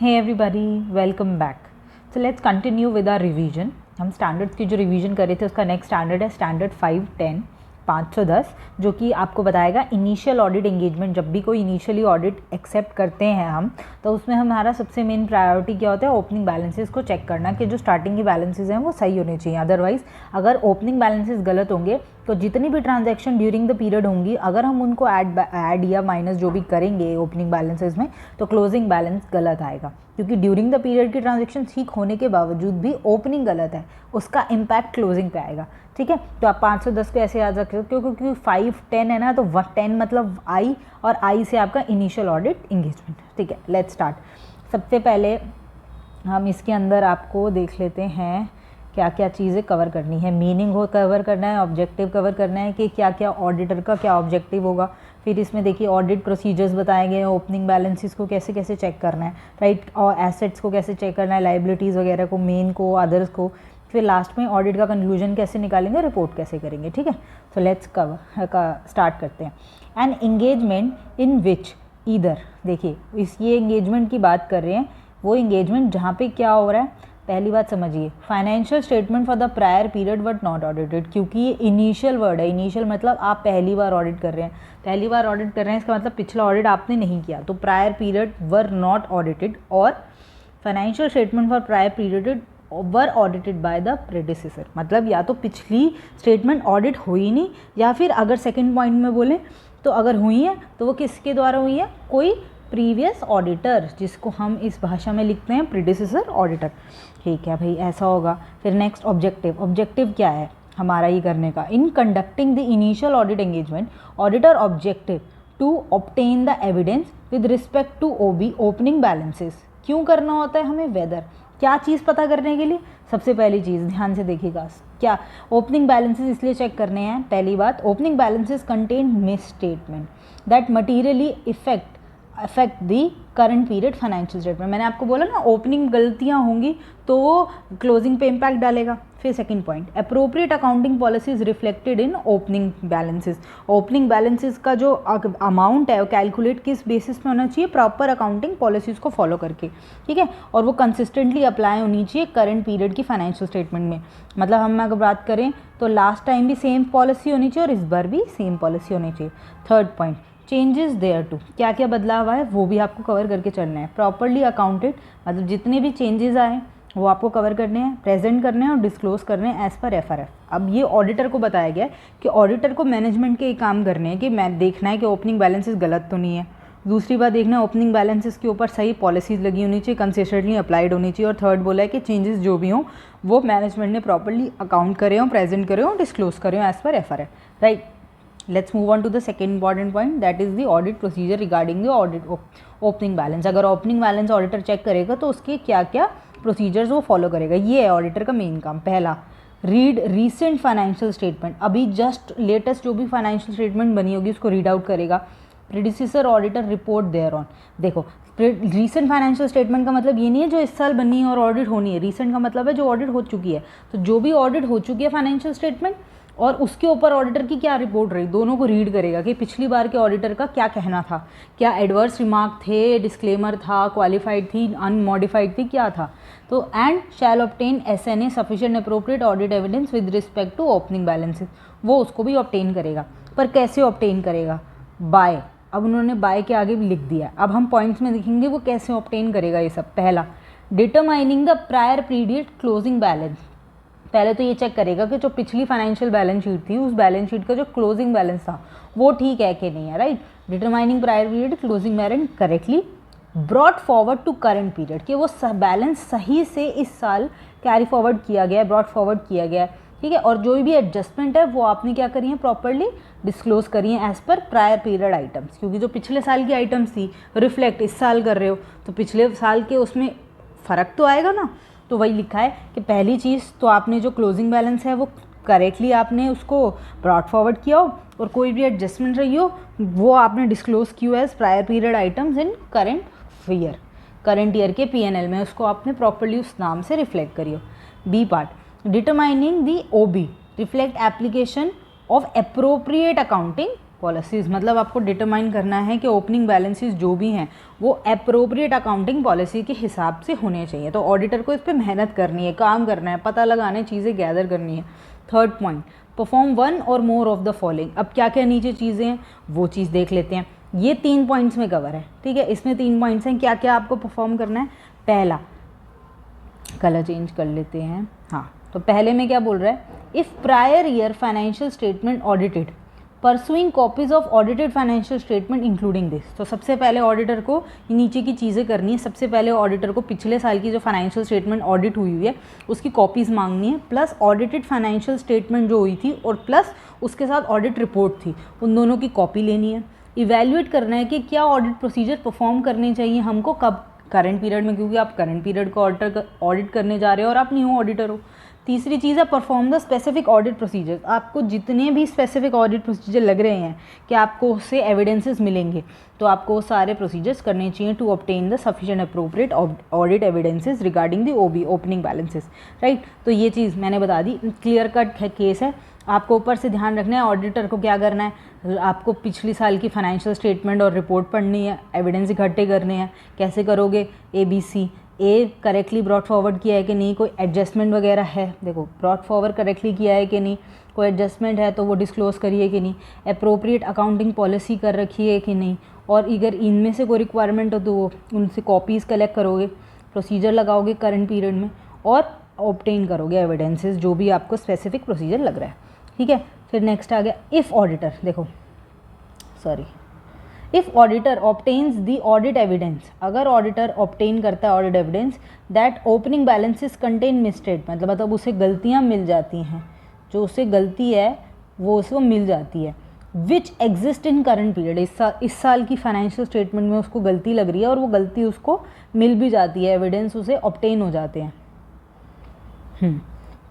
Hey everybody, welcome back. So let's continue with our revision. हम standards की जो revision कर रहे थे उसका नेक्स्ट स्टैंडर्ड है स्टैंडर्ड 510 510, जो कि आपको बताएगा इनिशियल ऑडिट एंगेजमेंट। जब भी कोई इनिशियली ऑडिट एक्सेप्ट करते हैं हम, तो उसमें हमारा सबसे मेन प्रायोरिटी क्या होता है, ओपनिंग बैलेंसेस को चेक करना कि जो स्टार्टिंग के बैलेंसेस हैं वो सही होने चाहिए। अदरवाइज अगर ओपनिंग बैलेंसेस गलत होंगे तो जितनी भी ट्रांजैक्शन ड्यूरिंग द पीरियड होंगी, अगर हम उनको ऐड या माइनस जो भी करेंगे ओपनिंग बैलेंसेस में, तो क्लोजिंग बैलेंस गलत आएगा। क्योंकि ड्यूरिंग द पीरियड की ट्रांजैक्शन ठीक होने के बावजूद भी ओपनिंग गलत है, उसका इम्पैक्ट क्लोजिंग पे आएगा। ठीक है, तो आप 510 को ऐसे याद रखते हो क्योंकि 510 है ना, तो 10 मतलब आई, और आई से आपका इनिशियल ऑडिट इंगेजमेंट। ठीक है, लेट्स स्टार्ट। सबसे पहले हम इसके अंदर आपको देख लेते हैं क्या क्या चीज़ें कवर करनी है। मीनिंग हो कवर करना है, ऑब्जेक्टिव कवर करना है कि क्या क्या ऑडिटर का क्या ऑब्जेक्टिव होगा। फिर इसमें देखिए ऑडिट प्रोसीजर्स बताए गए हैं, ओपनिंग बैलेंसेस को कैसे कैसे चेक करना है, राइट, और एसेट्स को कैसे चेक करना है, लाइबिलिटीज़ वगैरह को, मेन को, अदर्स को। फिर लास्ट में ऑडिट का कंक्लूजन कैसे निकालेंगे, रिपोर्ट कैसे करेंगे। ठीक है, सो लेट्स कवर स्टार्ट करते हैं। An engagement in which either, देखिए ये एंगेजमेंट की बात कर रहे हैं, वो एंगेजमेंट जहाँ पे क्या हो रहा है। पहली बात समझिए, financial statement for the prior period but not audited, क्योंकि ये इनिशियल वर्ड है। इनिशियल मतलब आप पहली बार ऑडिट कर रहे हैं, पहली बार ऑडिट कर रहे हैं, इसका मतलब पिछला ऑडिट आपने नहीं किया, तो prior period were not audited, और financial statement for prior period were audited by the predecessor. मतलब या तो पिछली स्टेटमेंट ऑडिट हुई नहीं, या फिर अगर सेकेंड पॉइंट में बोलें तो अगर हुई है तो वो किसके द्वारा हुई है, कोई प्रीवियस ऑडिटर, जिसको हम इस भाषा में लिखते हैं प्रेडिसेसर ऑडिटर। ठीक है भाई, ऐसा होगा। फिर नेक्स्ट ऑब्जेक्टिव, ऑब्जेक्टिव क्या है हमारा ये करने का, in conducting the initial audit engagement auditor objective to obtain the evidence with respect to OB opening balances. क्यों करना होता है हमें, वेदर, क्या चीज़ पता करने के लिए। सबसे पहली चीज़ ध्यान से देखिएगा, क्या ओपनिंग बैलेंसेस इसलिए चेक करने हैं। पहली बात, opening balances contain miss statement that materially affect the current period financial statement. मैंने आपको बोला ना, ओपनिंग गलतियाँ होंगी तो वो क्लोजिंग पे इम्पैक्ट डालेगा। फिर second point, appropriate accounting policies reflected in opening balances. Opening balances का जो अमाउंट है वो कैलकुलेट किस बेसिस पे होना चाहिए, प्रॉपर अकाउंटिंग पॉलिसीज़ को फॉलो करके। ठीक है, और वो कंसिस्टेंटली अप्लाई होनी चाहिए करंट पीरियड की फाइनेंशियल स्टेटमेंट में। मतलब हम अगर बात करें तो लास्ट टाइम भी सेम पॉलिसी होनी चाहिए और इस बार भी सेम पॉलिसी होनी चाहिए। Third point, changes thereto, क्या क्या बदलाव हुआ है वो भी आपको कवर करके चलना है। प्रॉपरली अकाउंटेड, मतलब जितने भी चेंजेस आए वो आपको कवर करने हैं, प्रेजेंट करने हैं और डिस्क्लोज करने हैं एज पर एफआरएफ। अब ये ऑडिटर को बताया गया है कि ऑडिटर को मैनेजमेंट के काम करने हैं कि मैं देखना है कि ओपनिंग बैलेंसेस गलत तो नहीं है। दूसरी बात देखना है ओपनिंग बैलेंसेस के ऊपर सही पॉलिसीज़ लगी होनी चाहिए, कंसिस्टेंटली अप्लाइड होनी चाहिए। और थर्ड बोला है कि चेंजेस जो भी हों वो मैनेजमेंट ने प्रॉपरली अकाउंट करे हों, प्रेजेंट करे हों, डिस्क्लोज करे हों एज पर FRF, right. Let's move on to the second important point, that is the audit procedure regarding the audit opening balance। अगर opening balance ऑडिटर चेक करेगा तो उसके क्या क्या प्रोसीजर्स वो फॉलो करेगा, ये है ऑडिटर का मेन काम। पहला, रीड रीसेंट फाइनेंशियल स्टेटमेंट, अभी जस्ट लेटेस्ट जो भी फाइनेंशियल स्टेटमेंट बनी होगी उसको रीड आउट करेगा। Predecessor auditor report thereon, देखो रीसेंट फाइनेंशियल स्टेटमेंट का मतलब ये नहीं है जो इस साल बनी है और ऑडिट होनी है, रीसेंट का मतलब है जो ऑडिट हो चुकी है। तो जो भी ऑडिट हो चुकी है फाइनेंशियल स्टेटमेंट और उसके ऊपर ऑडिटर की क्या रिपोर्ट रही, दोनों को रीड करेगा कि पिछली बार के ऑडिटर का क्या कहना था, क्या एडवर्स रिमार्क थे, डिस्क्लेमर था, क्वालिफाइड थी, अनमॉडिफाइड थी, क्या था। तो and shall obtain SNA sufficient appropriate audit evidence with respect to opening balances, वो उसको भी ऑब्टेन करेगा। पर कैसे ऑब्टेन करेगा, बाय, अब उन्होंने बाय के आगे भी लिख दिया। अब हम पॉइंट्स में देखेंगे वो कैसे ऑब्टेन करेगा ये सब। पहला, determining the prior period closing balance, पहले तो ये चेक करेगा कि जो पिछली फाइनेंशियल बैलेंस शीट थी उस बैलेंस शीट का जो क्लोजिंग बैलेंस था वो ठीक है कि नहीं है, right. Determining prior period closing balance correctly brought forward to current period, कि वो बैलेंस सही से इस साल कैरी फॉरवर्ड किया गया है, ब्रॉट फॉरवर्ड किया गया है। ठीक है, और जो भी एडजस्टमेंट है वो आपने क्या करी है, प्रॉपरली डिस्क्लोज करी है as per prior period items. क्योंकि जो पिछले साल की आइटम्स थी रिफ्लेक्ट इस साल कर रहे हो तो पिछले साल के उसमें फ़र्क तो आएगा ना। तो वही लिखा है कि पहली चीज़ तो आपने जो क्लोजिंग बैलेंस है वो करेक्टली आपने उसको ब्रॉट फॉरवर्ड किया हो, और कोई भी एडजस्टमेंट रही हो वो आपने डिस्क्लोज की हो as prior period items in current year के पीएनएल में, उसको आपने प्रॉपरली उस नाम से रिफ्लेक्ट करी हो। B part, determining the OB reflect application of appropriate accounting policies मतलब आपको डिटरमाइन करना है कि ओपनिंग बैलेंसेस जो भी हैं वो एप्रोप्रिएट अकाउंटिंग पॉलिसी के हिसाब से होने चाहिए। तो ऑडिटर को इस पर मेहनत करनी है, काम करना है, पता लगाना है, चीज़ें गैदर करनी है। थर्ड पॉइंट, परफॉर्म वन और मोर ऑफ द फॉलोइंग। अब क्या क्या नीचे चीज़ें हैं वो चीज़ देख लेते हैं। ये 3 पॉइंट्स में कवर है, ठीक है। इसमें 3 पॉइंट्स हैं, क्या क्या आपको परफॉर्म करना है। पहला, कलर चेंज कर लेते हैं, हाँ। तो पहले में क्या बोल रहा है, if prior year financial statement audited pursuing copies of audited financial statement including this. तो सबसे पहले ऑडिटर को नीचे की चीज़ें करनी है। सबसे पहले ऑडिटर को पिछले साल की जो फाइनेंशियल स्टेटमेंट ऑडिट हुई है उसकी कॉपीज़ मांगनी है, प्लस ऑडिटेड फाइनेंशियल स्टेटमेंट जो हुई थी और प्लस उसके साथ ऑडिट रिपोर्ट थी, उन दोनों की कॉपी लेनी है। इवैल्यूएट करना है कि क्या ऑडिट प्रोसीजर परफॉर्म करने चाहिए हमको, कब, करंट पीरियड में, क्योंकि आप करंट पीरियड को ऑडिट करने जा रहे हो और आप न्यू ऑडिटर हो। तीसरी चीज़ है perform the specific audit procedure. आपको जितने भी स्पेसिफिक ऑडिट प्रोसीजर लग रहे हैं कि आपको उससे एविडेंसेस मिलेंगे, तो आपको वो सारे प्रोसीजर्स करने चाहिए to obtain the sufficient appropriate audit evidences regarding the OB, opening balances, right. तो ये चीज़ मैंने बता दी, क्लियर कट है केस है। आपको ऊपर से ध्यान रखना है ऑडिटर को क्या करना है, आपको पिछली साल की फाइनेंशियल स्टेटमेंट और रिपोर्ट पढ़नी है, एविडेंस इकट्ठे करने हैं। कैसे करोगे, ABC, ए करेक्टली ब्रॉट फॉरवर्ड किया है कि नहीं, कोई एडजस्टमेंट वगैरह है, देखो ब्रॉट फॉरवर्ड करेक्टली किया है कि नहीं, कोई एडजस्टमेंट है तो वो डिस्क्लोज़ करिए कि नहीं, अप्रोप्रिएट अकाउंटिंग पॉलिसी कर रखी है कि नहीं, और अगर इनमें से कोई रिक्वायरमेंट हो तो वो उनसे कॉपीज़ कलेक्ट करोगे, प्रोसीजर लगाओगे करंट पीरियड में और ऑब्टेन करोगे एविडेंसेस जो भी आपको स्पेसिफिक प्रोसीजर लग रहा है, ठीक है। फिर नेक्स्ट आ गया इफ़ ऑडिटर, देखो sorry, if auditor obtains the audit evidence, अगर ऑडिटर ऑब्टेन करता है audit evidence that opening balances contain misstate, मतलब उसे गलतियाँ मिल जाती हैं, जो उसे गलती है वो उसको मिल जाती है, which exist in current period, इस साल की फाइनेंशियल स्टेटमेंट में उसको गलती लग रही है और वो गलती उसको मिल भी जाती है, एविडेंस उसे ऑब्टेन हो जाते हैं।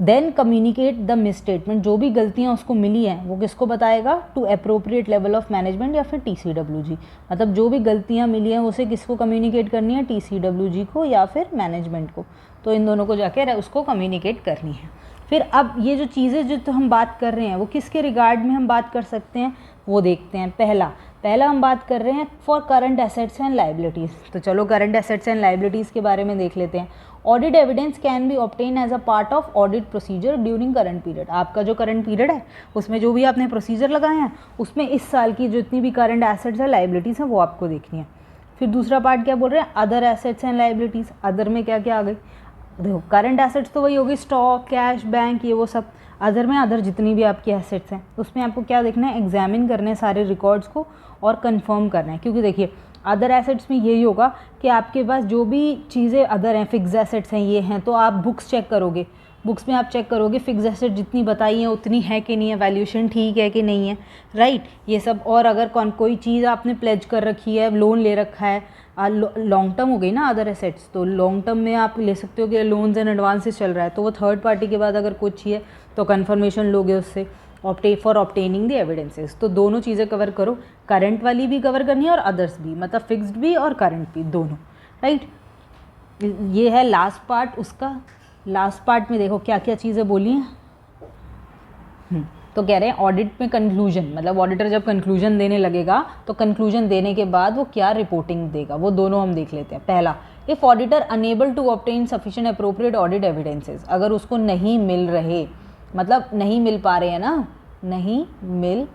देन कम्युनिकेट द मिसस्टेटमेंट, जो भी गलतियाँ उसको मिली हैं वो किसको बताएगा, to appropriate level of management या फिर TCWG, मतलब जो भी गलतियाँ मिली हैं उसे किसको कम्युनिकेट करनी है, TCWG को या फिर मैनेजमेंट को। तो इन दोनों को जाके उसको कम्युनिकेट करनी है। फिर अब ये जो चीज़ें जो तो हम बात कर रहे हैं वो किसके रिगार्ड में हम बात कर सकते हैं वो देखते हैं। पहला हम बात कर रहे हैं for current assets and liabilities. तो चलो करंट एसेट्स एंड लाइबिलिटीज़ के बारे में देख लेते हैं। Audit evidence can be obtain as a part of audit procedure during current period. आपका जो करंट पीरियड है उसमें जो भी आपने प्रोसीजर लगाए हैं उसमें इस साल की जितनी भी करंट एसेट्स है लाइबिलिटीज़ हैं वो आपको देखनी है। फिर दूसरा पार्ट क्या बोल रहे हैं, other assets and liabilities. Other में क्या क्या आ गई, देखो करंट एसेट्स तो वही होगी, स्टॉक, कैश, बैंक, ये वो सब। अदर में अदर जितनी भी आपकी एसेट्स हैं उसमें आपको क्या देखना है, एग्जामिन करने हैं सारे रिकॉर्ड्स को और कंफर्म करना है। क्योंकि देखिए अदर एसेट्स में यही होगा कि आपके पास जो भी चीज़ें अदर हैं, फिक्स एसेट्स हैं, ये हैं, तो आप बुक्स चेक करोगे, बुक्स में आप चेक करोगे फिक्स एसेट जितनी बताई हैं उतनी है कि नहीं है, वैल्यूएशन ठीक है कि नहीं है, राइट, ये सब। और अगर कोई चीज़ आपने प्लेज कर रखी है, लोन ले रखा है, लॉन्ग टर्म हो गई ना अदर एसेट्स, तो लॉन्ग टर्म में आप ले सकते हो कि लोन्स एंड एडवांसेस चल रहा है, तो वो थर्ड पार्टी के बाद अगर कुछ है तो कन्फर्मेशन लोगे उससे फॉर ऑब्टेनिंग द एविडेंसेस। तो दोनों चीज़ें कवर करो, करंट वाली भी कवर करनी है और अदर्स भी, मतलब फिक्स्ड भी और करंट भी दोनों, राइट। ये है लास्ट पार्ट उसका। लास्ट पार्ट में देखो क्या क्या चीज़ें बोली हैं। तो कह रहे हैं ऑडिट में कंक्लूजन, मतलब ऑडिटर जब कंक्लूजन देने लगेगा तो कंक्लूजन देने के बाद वो क्या रिपोर्टिंग देगा वो दोनों हम देख लेते हैं। पहला, if auditor unable to obtain sufficient appropriate audit evidences, अगर उसको नहीं मिल रहे, मतलब नहीं मिल पा रहे हैं ना, नहीं मिल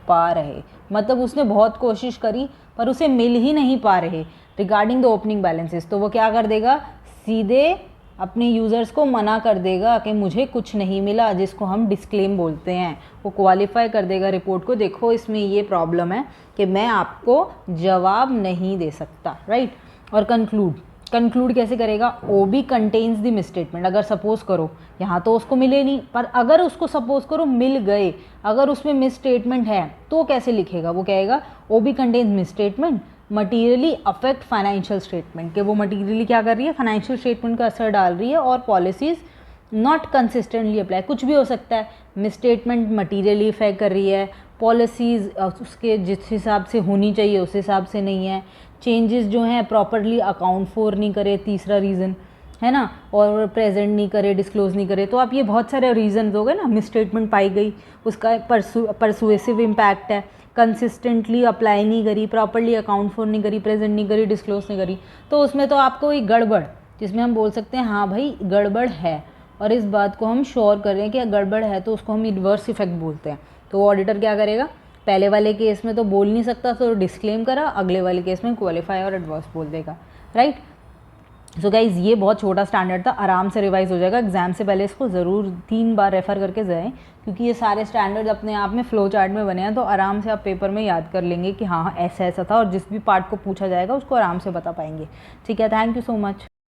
पा रहे मतलब उसने बहुत कोशिश करी पर उसे मिल ही नहीं पा रहे रिगार्डिंग द ओपनिंग बैलेंसेस, तो वो क्या कर देगा, सीधे अपने यूज़र्स को मना कर देगा कि मुझे कुछ नहीं मिला, जिसको हम डिस्क्लेम बोलते हैं। वो क्वालिफाई कर देगा रिपोर्ट को, देखो इसमें ये प्रॉब्लम है कि मैं आपको जवाब नहीं दे सकता, राइट। और कंक्लूड कैसे करेगा, ओबी कंटेन्स द मिसस्टेटमेंट। अगर सपोज करो यहाँ तो उसको मिले नहीं, पर अगर उसको सपोज करो मिल गए, अगर उसमें मिसस्टेटमेंट है तो कैसे लिखेगा, वो कहेगा OB contains misstatement materially affect financial statement, कि वो मटीरियली क्या कर रही है, फाइनेंशियल स्टेटमेंट का असर डाल रही है और पॉलिसीज़ नॉट कंसिस्टेंटली अप्लाई, कुछ भी हो सकता है। मिसस्टेटमेंट मटीरियली इफेक्ट कर रही है, पॉलिसीज़ उसके जिस हिसाब से होनी चाहिए उस हिसाब से नहीं है, चेंजेस जो हैं प्रॉपरली अकाउंट फॉर नहीं करे, तीसरा रीज़न, है ना, और प्रेजेंट नहीं करे, डिस्क्लोज नहीं करे, तो आप ये बहुत सारे रीजन हो गए ना, मिसस्टेटमेंट पाई गई, उसका परसुएसिव इम्पैक्ट है, कंसिस्टेंटली अप्लाई नहीं करी, प्रॉपरली अकाउंट फॉर नहीं करी, प्रेजेंट नहीं करी, डिस्क्लोज नहीं करी, तो उसमें तो आपको एक गड़बड़, जिसमें हम बोल सकते हैं हाँ भाई गड़बड़ है, और इस बात को हम श्योर कर रहे हैं कि गड़बड़ है, तो उसको हम इन्वर्स इफेक्ट बोलते हैं। तो ऑडिटर क्या करेगा, पहले वाले केस में तो बोल नहीं सकता तो डिस्क्लेम करा, अगले वाले केस में क्वालिफाई और एडवर्स बोल देगा, राइट। सो गाइज ये बहुत छोटा स्टैंडर्ड था, आराम से रिवाइज हो जाएगा, एग्जाम से पहले इसको ज़रूर 3 बार रेफर करके जाएं, क्योंकि ये सारे स्टैंडर्ड अपने आप में फ्लो चार्ट में बने हैं, तो आराम से आप पेपर में याद कर लेंगे कि हाँ ऐसा ऐसा था, और जिस भी पार्ट को पूछा जाएगा उसको आराम से बता पाएंगे। ठीक है, थैंक यू सो मच।